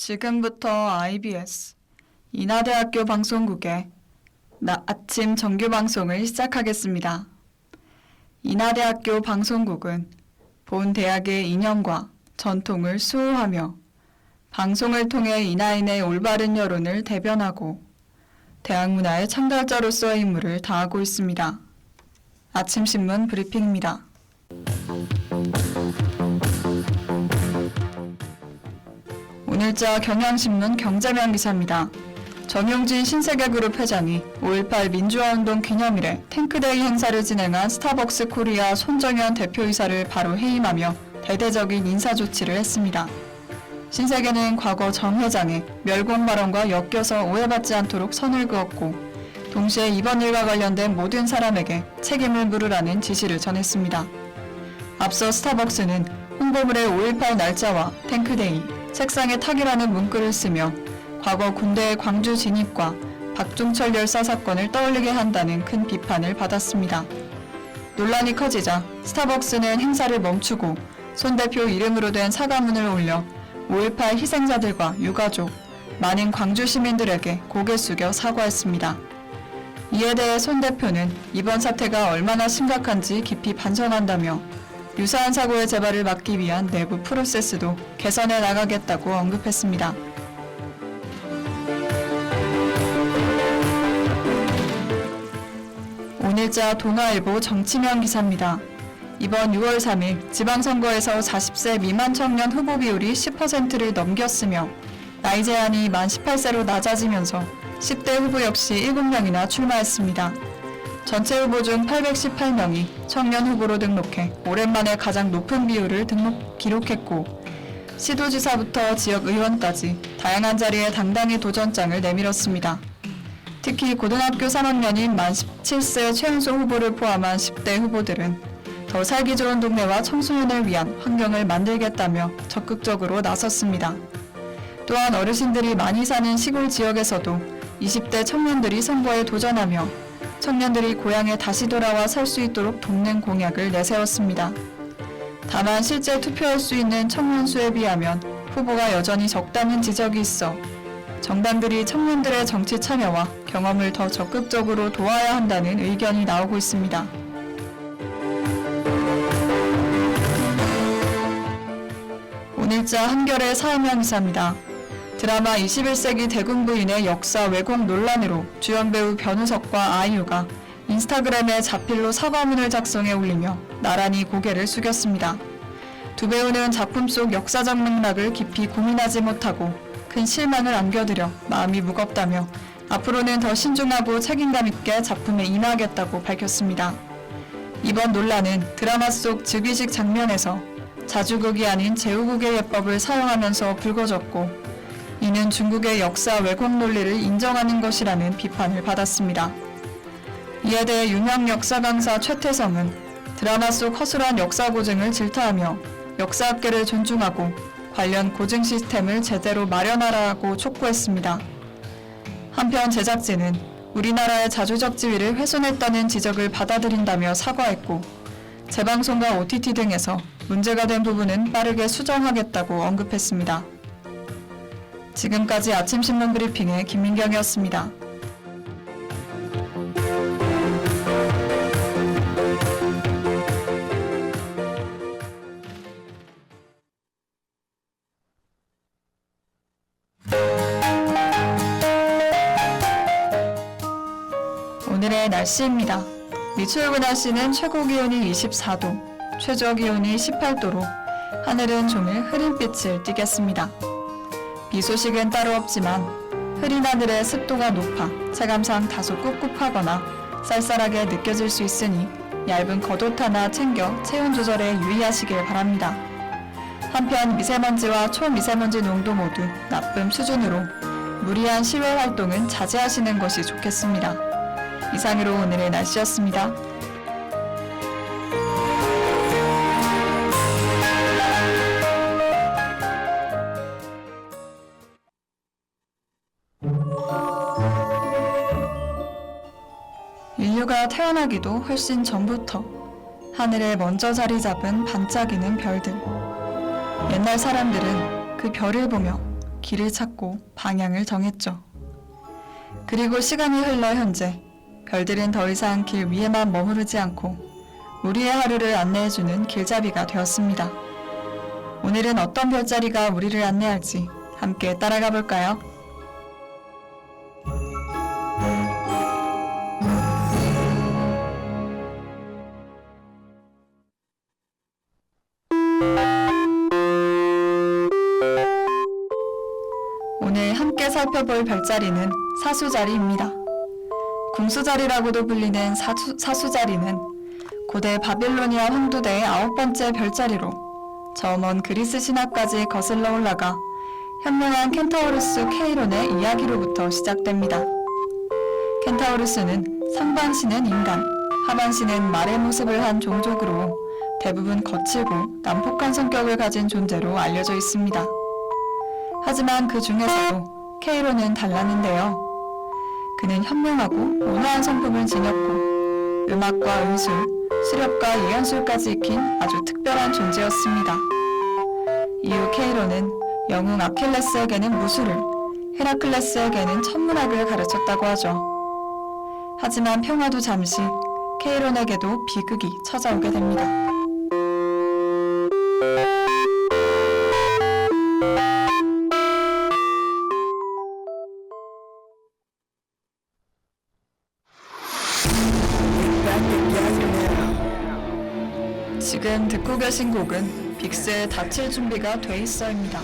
지금부터 IBS 인하대학교 방송국의 아침 정규 방송을 시작하겠습니다. 인하대학교 방송국은 본 대학의 이념과 전통을 수호하며 방송을 통해 인하인의 올바른 여론을 대변하고 대학 문화의 창달자로서의 임무를 다하고 있습니다. 아침신문 브리핑입니다. 오늘자 경향신문 경제면 기사입니다. 정용진 신세계그룹 회장이 5.18 민주화운동 기념일에 탱크데이 행사를 진행한 스타벅스 코리아 손정현 대표이사를 바로 해임하며 대대적인 인사조치를 했습니다. 신세계는 과거 정 회장의 멸공 발언과 엮여서 오해받지 않도록 선을 그었고 동시에 이번 일과 관련된 모든 사람에게 책임을 물으라는 지시를 전했습니다. 앞서 스타벅스는 홍보물의 5.18 날짜와 탱크데이, 책상에 탁이라는 문구를 쓰며 과거 군대의 광주 진입과 박종철 열사 사건을 떠올리게 한다는 큰 비판을 받았습니다. 논란이 커지자 스타벅스는 행사를 멈추고 손 대표 이름으로 된 사과문을 올려 5.18 희생자들과 유가족, 많은 광주 시민들에게 고개 숙여 사과했습니다. 이에 대해 손 대표는 이번 사태가 얼마나 심각한지 깊이 반성한다며 유사한 사고의 재발을 막기 위한 내부 프로세스도 개선해 나가겠다고 언급했습니다. 오늘자 동아일보 정치면 기사입니다. 이번 6월 3일 지방선거에서 40세 미만 청년 후보 비율이 10%를 넘겼으며 나이 제한이 만 18세로 낮아지면서 10대 후보 역시 7명이나 출마했습니다. 전체 후보 중 818명이 청년 후보로 등록해 오랜만에 가장 높은 비율을 기록했고 시도지사부터 지역의원까지 다양한 자리에 당당히 도전장을 내밀었습니다. 특히 고등학교 3학년인 만 17세 최연소 후보를 포함한 10대 후보들은 더 살기 좋은 동네와 청소년을 위한 환경을 만들겠다며 적극적으로 나섰습니다. 또한 어르신들이 많이 사는 시골 지역에서도 20대 청년들이 선거에 도전하며 청년들이 고향에 다시 돌아와 살 수 있도록 돕는 공약을 내세웠습니다. 다만 실제 투표할 수 있는 청년 수에 비하면 후보가 여전히 적다는 지적이 있어 정당들이 청년들의 정치 참여와 경험을 더 적극적으로 도와야 한다는 의견이 나오고 있습니다. 오늘자 한겨레 사회면 기사입니다. 드라마 21세기 대군 부인의 역사 왜곡 논란으로 주연 배우 변우석과 아이유가 인스타그램에 자필로 사과문을 작성해 올리며 나란히 고개를 숙였습니다. 두 배우는 작품 속 역사적 맥락을 깊이 고민하지 못하고 큰 실망을 안겨드려 마음이 무겁다며 앞으로는 더 신중하고 책임감 있게 작품에 임하겠다고 밝혔습니다. 이번 논란은 드라마 속 즉위식 장면에서 자주국이 아닌 제후국의 예법을 사용하면서 불거졌고 이는 중국의 역사 왜곡 논리를 인정하는 것이라는 비판을 받았습니다. 이에 대해 유명 역사 강사 최태성은 드라마 속 허술한 역사 고증을 질타하며 역사학계를 존중하고 관련 고증 시스템을 제대로 마련하라고 촉구했습니다. 한편 제작진은 우리나라의 자주적 지위를 훼손했다는 지적을 받아들인다며 사과했고 재방송과 OTT 등에서 문제가 된 부분은 빠르게 수정하겠다고 언급했습니다. 지금까지 아침신문 브리핑의 김민경이었습니다. 오늘의 날씨입니다. 미출구 날씨는 최고 기온이 24도, 최저 기온이 18도로 하늘은 종일 흐린 빛을 띠겠습니다. 비 소식은 따로 없지만 흐린 하늘에 습도가 높아 체감상 다소 꿉꿉하거나 쌀쌀하게 느껴질 수 있으니 얇은 겉옷 하나 챙겨 체온 조절에 유의하시길 바랍니다. 한편 미세먼지와 초미세먼지 농도 모두 나쁨 수준으로 무리한 실외 활동은 자제하시는 것이 좋겠습니다. 이상으로 오늘의 날씨였습니다. 인류가 태어나기도 훨씬 전부터 하늘에 먼저 자리 잡은 반짝이는 별들. 옛날 사람들은 그 별을 보며 길을 찾고 방향을 정했죠. 그리고 시간이 흘러 현재 별들은 더 이상 길 위에만 머무르지 않고 우리의 하루를 안내해주는 길잡이가 되었습니다. 오늘은 어떤 별자리가 우리를 안내할지 함께 따라가 볼까요? 오늘 함께 살펴볼 별자리는 사수자리입니다. 궁수자리라고도 불리는 사수자리는 고대 바빌로니아 황도대의 9번째 별자리로 저 먼 그리스 신화까지 거슬러 올라가 현명한 켄타우루스 케이론의 이야기로부터 시작됩니다. 켄타우루스는 상반신은 인간, 하반신은 말의 모습을 한 종족으로 대부분 거칠고 난폭한 성격을 가진 존재로 알려져 있습니다. 하지만 그 중에서도 케이론은 달랐는데요. 그는 현명하고 온화한 성품을 지녔고 음악과 의술, 수렵과 예언술까지 익힌 아주 특별한 존재였습니다. 이후 케이론은 영웅 아킬레스에게는 무술을, 헤라클레스에게는 천문학을 가르쳤다고 하죠. 하지만 평화도 잠시, 케이론에게도 비극이 찾아오게 됩니다. 지금 듣고 계신 곡은 빅스의 다칠 준비가 돼 있어입니다.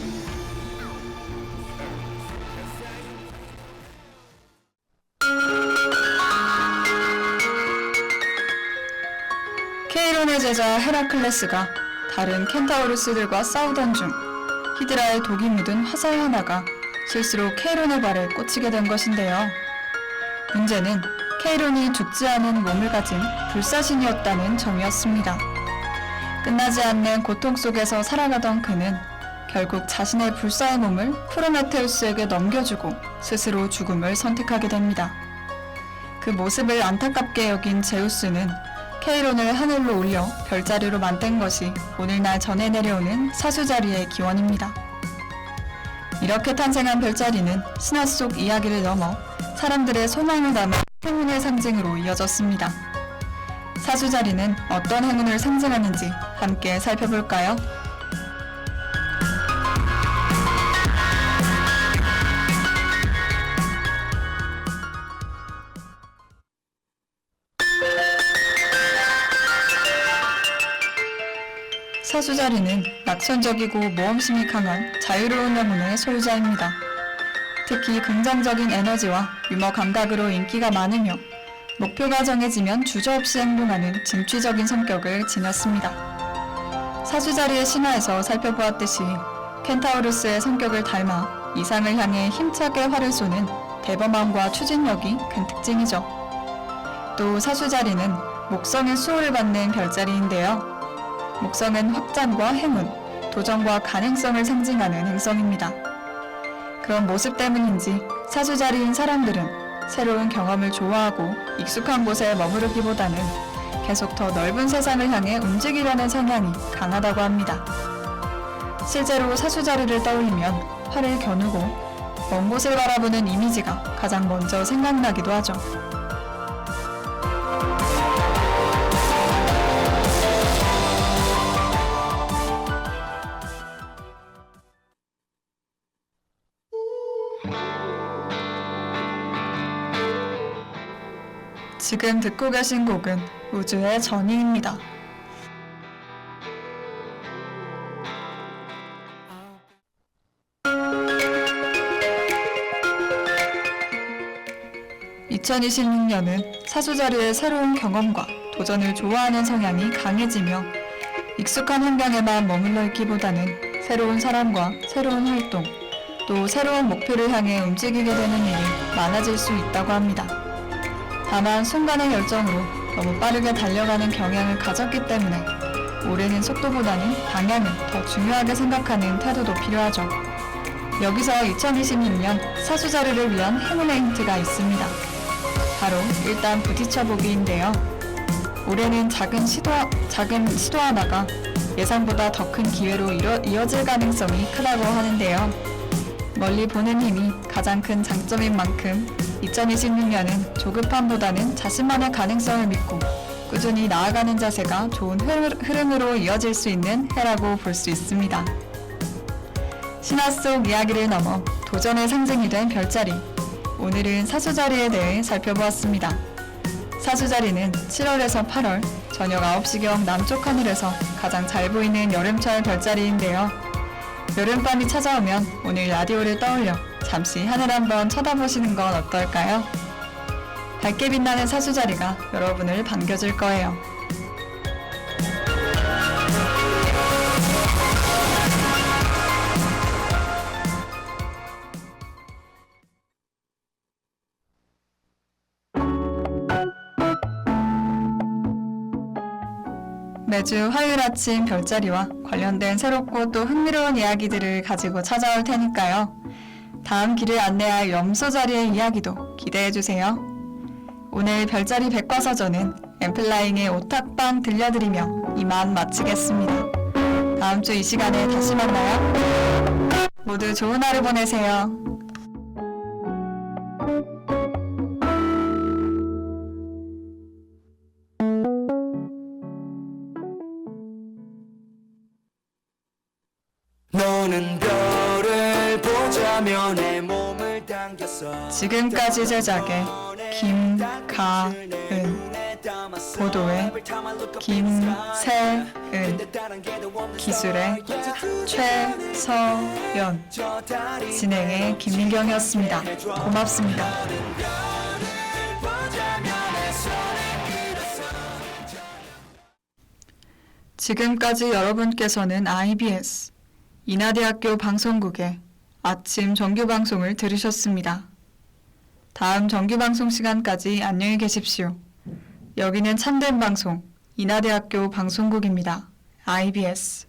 케이론의 제자 헤라클레스가 다른 켄타우루스들과 싸우던 중 히드라의 독이 묻은 화살 하나가 실수로 케이론의 발에 꽂히게 된 것인데요. 문제는 케이론이 죽지 않은 몸을 가진 불사신이었다는 점이었습니다. 끝나지 않는 고통 속에서 살아가던 그는 결국 자신의 불사의 몸을 프로메테우스에게 넘겨주고 스스로 죽음을 선택하게 됩니다. 그 모습을 안타깝게 여긴 제우스는 케이론을 하늘로 올려 별자리로 만든 것이 오늘날 전해 내려오는 사수자리의 기원입니다. 이렇게 탄생한 별자리는 신화 속 이야기를 넘어 사람들의 소망을 담은 행운의 상징으로 이어졌습니다. 사수자리는 어떤 행운을 상징하는지 함께 살펴볼까요? 사수자리는 낙천적이고 모험심이 강한 자유로운 영혼의 소유자입니다. 특히 긍정적인 에너지와 유머 감각으로 인기가 많으며 목표가 정해지면 주저없이 행동하는 진취적인 성격을 지녔습니다. 사수자리의 신화에서 살펴보았듯이 켄타우루스의 성격을 닮아 이상을 향해 힘차게 활을 쏘는 대범함과 추진력이 큰 특징이죠. 또 사수자리는 목성의 수호를 받는 별자리인데요. 목성은 확장과 행운, 도전과 가능성을 상징하는 행성입니다. 그런 모습 때문인지 사수자리인 사람들은 새로운 경험을 좋아하고 익숙한 곳에 머무르기보다는 계속 더 넓은 세상을 향해 움직이려는 성향이 강하다고 합니다. 실제로 사수자리를 떠올리면 팔을 겨누고 먼 곳을 바라보는 이미지가 가장 먼저 생각나기도 하죠. 지금 듣고 계신 곡은 우주의 전이입니다. (2026년은) 사수자리의 새로운 경험과 도전을 좋아하는 성향이 강해지며 익숙한 환경에만 머물러 있기보다는 새로운 사람과 새로운 활동, 또 새로운 목표를 향해 움직이게 되는 일이 많아질 수 있다고 합니다. 다만 순간의 열정으로 너무 빠르게 달려가는 경향을 가졌기 때문에 올해는 속도보다는 방향을 더 중요하게 생각하는 태도도 필요하죠. 여기서 2026년 사수자리를 위한 행운의 힌트가 있습니다. 바로 일단 부딪혀보기인데요. 올해는 작은 시도 하나가 예상보다 더 큰 기회로 이어질 가능성이 크다고 하는데요. 멀리 보는 힘이 가장 큰 장점인 만큼 2026년은 조급함보다는 자신만의 가능성을 믿고 꾸준히 나아가는 자세가 좋은 흐름으로 이어질 수 있는 해라고 볼 수 있습니다. 신화 속 이야기를 넘어 도전의 상징이 된 별자리. 오늘은 사수자리에 대해 살펴보았습니다. 사수자리는 7월에서 8월 저녁 9시경 남쪽 하늘에서 가장 잘 보이는 여름철 별자리인데요. 여름밤이 찾아오면 오늘 라디오를 떠올려 잠시 하늘 한번 쳐다보시는 건 어떨까요? 밝게 빛나는 사수자리가 여러분을 반겨줄 거예요. 매주 화요일 아침 별자리와 관련된 새롭고 또 흥미로운 이야기들을 가지고 찾아올 테니까요. 다음 길을 안내할 염소 자리의 이야기도 기대해주세요. 오늘 별자리 백과사전은 엠플라잉의 오탁방 들려드리며 이만 마치겠습니다. 다음 주 이 시간에 다시 만나요. 모두 좋은 하루 보내세요. 너는 별을 보자며 내 몸을 당겼어. 지금까지 제작의 김가은, 보도의 김세은, 기술의 최서연, 진행의 김민경이었습니다. 고맙습니다. 지금까지 여러분께서는 IBS 인하대학교 방송국의 아침 정규방송을 들으셨습니다. 다음 정규방송 시간까지 안녕히 계십시오. 여기는 참된 방송 인하대학교 방송국입니다. IBS